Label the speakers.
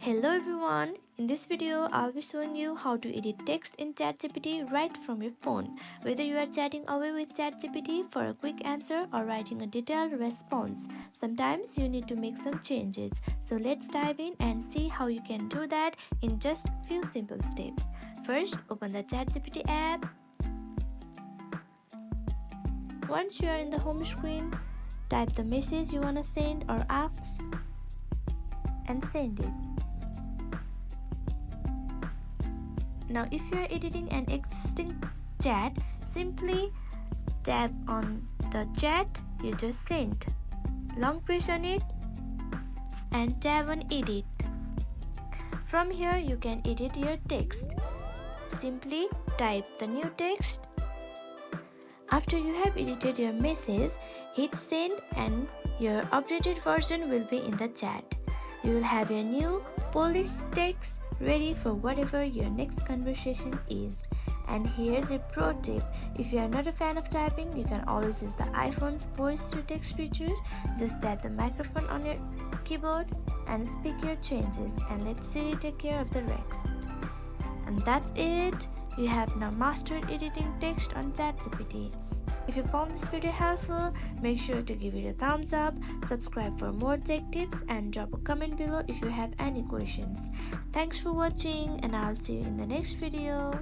Speaker 1: Hello everyone, in this video I'll be showing you how to edit text in ChatGPT right from your phone. Whether you are chatting away with ChatGPT for a quick answer or writing a detailed response, sometimes you need to make some changes. So let's dive in and see how you can do that in just a few simple steps. First, open the ChatGPT app. Once you are in the home screen, type the message you want to send or ask and send it. Now if you are editing an existing chat, simply tap on the chat you just sent. Long press on it and tap on edit. From here you can edit your text. Simply type the new text. After you have edited your message, hit send and your updated version will be in the chat. You will have your new polished text ready for whatever your next conversation is. And here's a pro tip: if you are not a fan of typing, you can always use the iPhone's voice to text feature. Just tap the microphone on your keyboard and speak your changes, and let Siri take care of the rest. And that's it. You have now mastered editing text on ChatGPT. If you found this video helpful, make sure to give it a thumbs up, subscribe for more tech tips, and drop a comment below if you have any questions. Thanks for watching, and I'll see you in the next video.